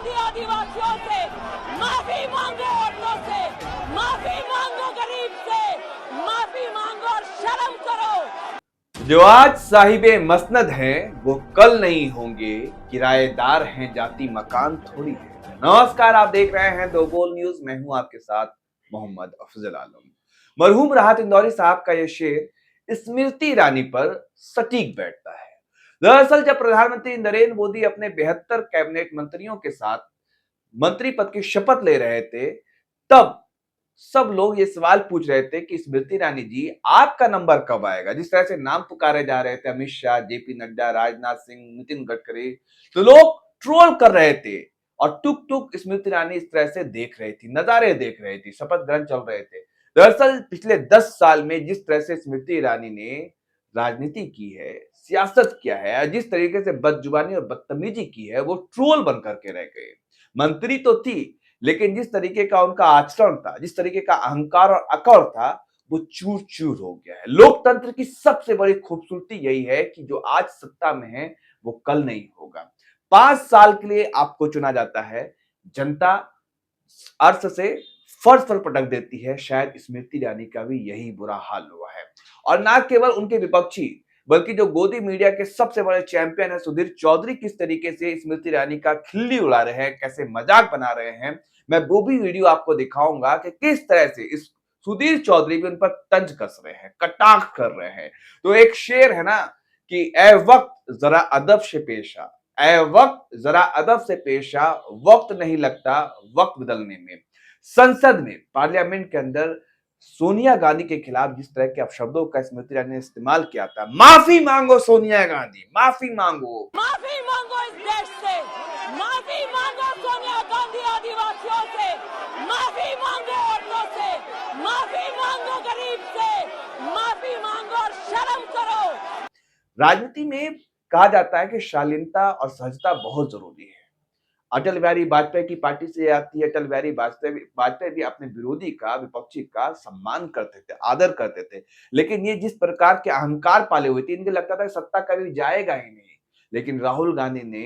गांधी आदिवासियों से, माफी मांगो औरतों से, माफी मांगो गरीब से, माफी मांगो और शर्म करो। जो आज साहिबे मसनद हैं वो कल नहीं होंगे, किराएदार हैं जाति मकान थोड़ी है। नमस्कार, आप देख रहे हैं दो बोल न्यूज। मैं हूं आपके साथ मोहम्मद अफजल आलम। मरहूम राहत इंदौरी साहब का यह शेर स्मृति ईरानी पर सटीक बैठता है। दरअसल जब प्रधानमंत्री नरेंद्र मोदी अपने 72 कैबिनेट मंत्रियों के साथ मंत्री पद की शपथ ले रहे थे, तब सब लोग ये सवाल पूछ रहे थे कि स्मृति ईरानी जी आपका नंबर कब आएगा। जिस तरह से नाम पुकारे जा रहे थे, अमित शाह, जेपी नड्डा, राजनाथ सिंह, नितिन गडकरी, तो लोग ट्रोल कर रहे थे और टुक टुक स्मृति ईरानी इस तरह से देख रही थी, नजारे देख रही थी, शपथ ग्रहण चल रहे थे। दरअसल पिछले 10 साल में जिस तरह से स्मृति ईरानी ने राजनीति की है, सियासत किया है, जिस तरीके से बदजुबानी और बदतमीजी की है, वो ट्रोल बन करके रह गए। मंत्री तो थी, लेकिन जिस तरीके का उनका आचरण था, जिस तरीके का अहंकार और अकड़ था, वो चूर चूर हो गया है। लोकतंत्र की सबसे बड़ी खूबसूरती यही है कि जो आज सत्ता में है वो कल नहीं होगा। 5 साल के लिए आपको चुना जाता है, जनता अर्थ से फर्श पर पटक देती है। शायद स्मृति ईरानी का भी यही बुरा हाल हुआ है। और ना केवल उनके विपक्षी, बल्कि जो गोदी मीडिया के सबसे बड़े चैंपियन है सुधीर चौधरी, किस तरीके से स्मृति ईरानी का खिल्ली उड़ा रहे हैं, कैसे मजाक बना रहे हैं, मैं वो भी वीडियो आपको दिखाऊंगा कि किस तरह से इस सुधीर चौधरी भी उन पर तंज कस रहे हैं, कटाक्ष कर रहे हैं। तो एक शेर है ना कि ए वक्त जरा अदब से पेश आ, ए वक्त जरा अदब से पेश आ, वक्त नहीं लगता वक्त बदलने में। संसद में, पार्लियामेंट के अंदर सोनिया गांधी के खिलाफ जिस तरह के अपशब्दों का स्मृति ईरानी ने इस्तेमाल किया था, माफी मांगो सोनिया गांधी, माफी मांगो, माफी मांगो इस देश से, माफी मांगो सोनिया गांधी आदिवासियों से, माफी मांगो औरतों से, माफी मांगो गरीब से, माफी मांगो और शर्म करो। राजनीति में कहा जाता है कि शालीनता और सहजता बहुत जरूरी है। अटल बिहारी वाजपेयी की पार्टी से आती है। अटल बिहारी वाजपेयी भी अपने विरोधी का, विपक्षी का सम्मान करते थे, आदर करते थे। लेकिन ये जिस प्रकार के अहंकार पाले हुए थे, इनको लगता था सत्ता कभी जाएगा ही नहीं। लेकिन राहुल गांधी ने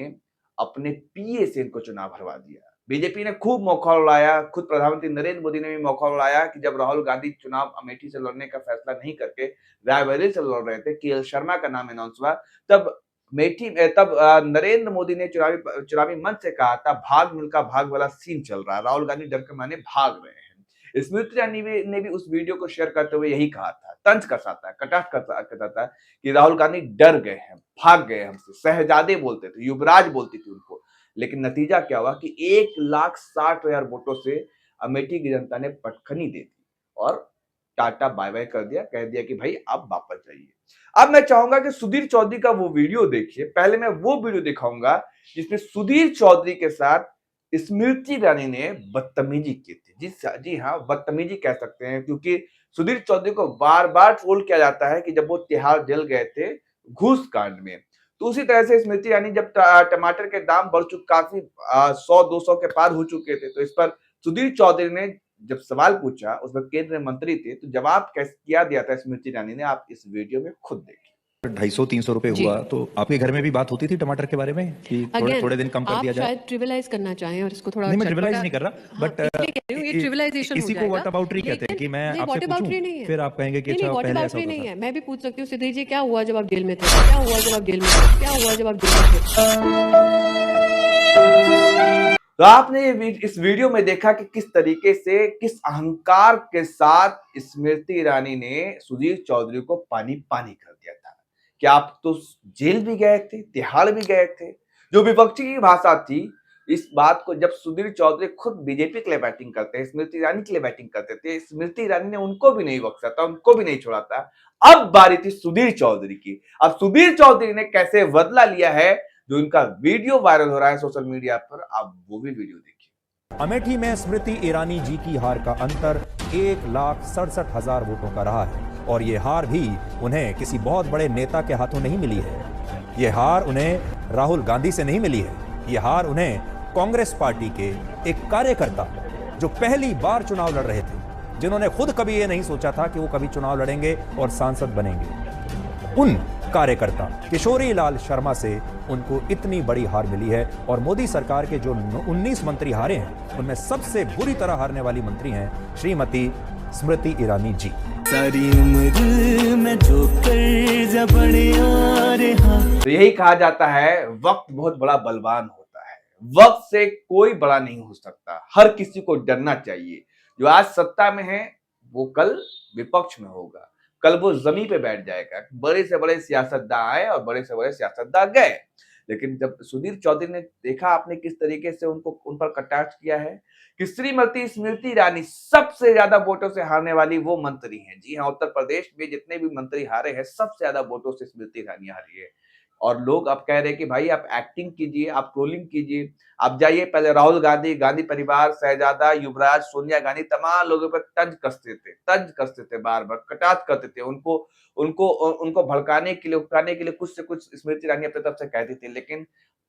अपने पीए से इनको चुनाव भरवा दिया। बीजेपी ने खूब मौका उड़ाया, खुद प्रधानमंत्री नरेंद्र मोदी ने भी मौका उड़ाया कि जब राहुल गांधी चुनाव अमेठी से लड़ने का फैसला नहीं करके रायबरेली से लड़ रहे थे, केएल शर्मा का नाम अनाउंस हुआ, तब नरेंद्र मोदी ने चुनावी मंच से कहा था, भाग मिल्खा भाग वाला सीन चल रहा है, राहुल गांधी डर के मारे भाग रहे हैं। स्मृति ईरानी ने भी उस वीडियो को शेयर करते हुए यही कहा था, तंज कसा था, कटाक्ष करता था कि राहुल गांधी डर गए हैं, भाग गए हमसे। शहजादे बोलते थे, युवराज बोलती थी उनको। लेकिन नतीजा क्या हुआ कि 1,60,000 वोटों से अमेठी की जनता ने पटखनी दे दी और टाटा बाय बाय कर दिया, कह दिया कि भाई आप वापस जाइए। अब मैं चाहूंगा कि सुधीर चौधरी का वो वीडियो देखिए। पहले मैं वो वीडियो दिखाऊंगा जिसमें सुधीर चौधरी के साथ स्मृति ईरानी ने बदतमीजी की थी। जी हाँ, बदतमीजी कह सकते हैं, क्योंकि सुधीर चौधरी को बार बार ट्रोल किया जाता है कि जब वो तिहाड़ जेल गए थे घूस कांड में, तो उसी तरह से स्मृति ईरानी जब टमाटर के दाम बढ़ चुके, काफी 100-200 के पार हो चुके थे, तो इस पर सुधीर चौधरी ने जब सवाल पूछा, उसमें केंद्रीय मंत्री थे, तो जवाब कैसे क्या दिया था स्मृति ईरानी ने, आप इस वीडियो में खुद देखिए। 250-300 रुपए हुआ तो आपके घर में भी बात होती थी टमाटर के बारे में कि थोड़े दिन कम कर दिया जाए? आप शायद ट्रिविलाइज करना चाहें और इसको थोड़ा नहीं, मैं ट्रिविलाइज नहीं कर रहा, बट ये ट्रिविलाइजेशन इसी को व्हाट अबाउटरी कहते हैं कि मैं आपसे पूछूं, फिर आप कहेंगे कि अच्छा पहले ऐसा नहीं है। मैं भी पूछ सकती हूँ, सुधीर जी, क्या हुआ जब आप जेल में थे? क्या हुआ जब आप जेल में थे? क्या हुआ जब आप जेल में थे? तो आपने इस वीडियो में देखा कि किस तरीके से, किस अहंकार के साथ स्मृति ईरानी ने सुधीर चौधरी को पानी पानी कर दिया था कि आप तो जेल भी गए थे, तिहाड़ भी गए थे। जो विपक्षी की भाषा थी, इस बात को जब सुधीर चौधरी खुद बीजेपी के लिए बैटिंग करते हैं, स्मृति ईरानी के लिए बैटिंग करते थे, स्मृति ईरानी ने उनको भी नहीं बख्शा था, उनको भी नहीं छोड़ा था। अब बारी थी सुधीर चौधरी की। अब सुधीर चौधरी ने कैसे बदला लिया है, जो इनका वीडियो वायरल हो रहा है सोशल मीडिया पर, आप वो भी वीडियो देखिए। अमेठी में स्मृति ईरानी जी की हार का अंतर 1,67,000 वोटों का रहा है और ये हार भी उन्हें किसी बहुत बड़े नेता के हाथों नहीं मिली है। ये हार उन्हें राहुल गांधी से नहीं मिली है। ये हार उन्हें कांग्रेस पार्टी के एक कार्यकर्ता, जो पहली बार चुनाव लड़ रहे थे, जिन्होंने खुद कभी ये नहीं सोचा था कि वो कभी चुनाव लड़ेंगे और सांसद बनेंगे, उन कार्यकर्ता किशोरी लाल शर्मा से उनको इतनी बड़ी हार मिली है। और मोदी सरकार के जो 19 मंत्री हारे हैं उनमें सबसे बुरी तरह हारने वाली मंत्री हैं श्रीमती स्मृति ईरानी जी। सारी उम्र में जो कर बड़े आ रहा। तो यही कहा जाता है वक्त बहुत बड़ा बलवान होता है, वक्त से कोई बड़ा नहीं हो सकता, हर किसी को डरना चाहिए। जो आज सत्ता में है वो कल विपक्ष में होगा, कल वो जमीन पे बैठ जाएगा। बड़े से बड़े सियासतदान आए और बड़े से बड़े सियासतदान गए, लेकिन जब सुधीर चौधरी ने देखा आपने किस तरीके से उन पर कटाक्ष किया है कि श्रीमती स्मृति ईरानी सबसे ज्यादा वोटों से हारने वाली वो मंत्री हैं। जी हाँ, उत्तर प्रदेश में जितने भी मंत्री हारे हैं सबसे ज्यादा वोटों से स्मृति ईरानी हारी है। और लोग अब कह रहे हैं कि भाई आप एक्टिंग कीजिए, आप ट्रोलिंग कीजिए, आप जाइए। पहले राहुल गांधी, गांधी परिवार, शहजादा, युवराज, सोनिया गांधी तमाम लोगों पर तंज कसते थे, बार बार कटाक्ष करते थे, उनको भड़काने के लिए, उकसाने के लिए कुछ से कुछ स्मृति ईरानी अपनी तरफ से कहती थी। लेकिन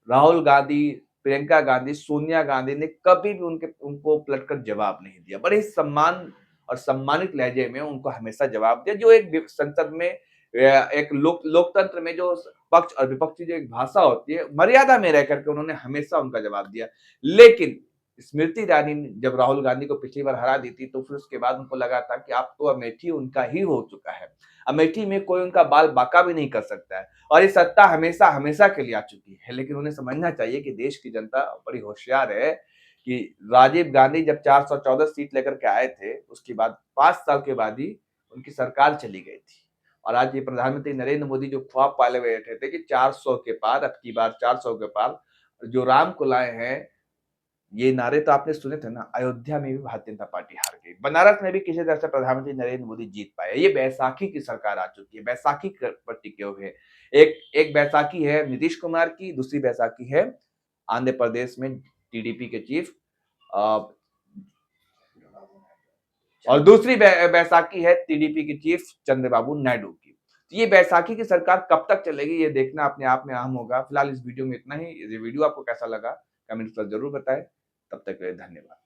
राहुल गांधी, प्रियंका गांधी, सोनिया गांधी ने कभी भी उनको पलटकर जवाब नहीं दिया। बड़े ही सम्मान और सम्मानित लहजे में उनको हमेशा जवाब दिया। जो एक संसद में, एक लोकतंत्र में जो पक्ष और विपक्ष की जो एक भाषा होती है, मर्यादा में रह करके उन्होंने हमेशा उनका जवाब दिया। लेकिन स्मृति ईरानी ने जब राहुल गांधी को पिछली बार हरा दी थी तो फिर उसके बाद उनको लगा था कि अब तो अमेठी उनका ही हो चुका है, अमेठी में कोई उनका बाल बाका भी नहीं कर सकता है और ये सत्ता हमेशा हमेशा के लिए आ चुकी है। लेकिन उन्हें समझना चाहिए कि देश की जनता बड़ी होशियार है कि राजीव गांधी जब 414 सीट लेकर के आए थे उसके बाद 5 साल के बाद ही उनकी सरकार चली गई थी। और आज ये प्रधानमंत्री नरेंद्र मोदी जो ख्वाब पाले हुए बैठे थे कि 400 के पार, अब की बार 400 के पार जो राम को लाए हैं, ये नारे तो आपने सुने थे ना। अयोध्या में भी भारतीय जनता पार्टी हार गई, बनारस में भी किसी तरह से प्रधानमंत्री नरेंद्र मोदी जीत पाए। ये बैसाखी की सरकार आ चुकी है, बैसाखी पर टिके हुए। एक बैसाखी है नीतीश कुमार की, दूसरी बैसाखी है आंध्र प्रदेश में टीडीपी के चीफ, और दूसरी बैसाखी है टीडीपी के चीफ चंद्रबाबू नायडू की। तो ये बैसाखी की सरकार कब तक चलेगी ये देखना अपने आप में अहम होगा। फिलहाल इस वीडियो में इतना ही। ये वीडियो आपको कैसा लगा कमेंट्स पर जरूर बताएं। तब तक के लिए धन्यवाद।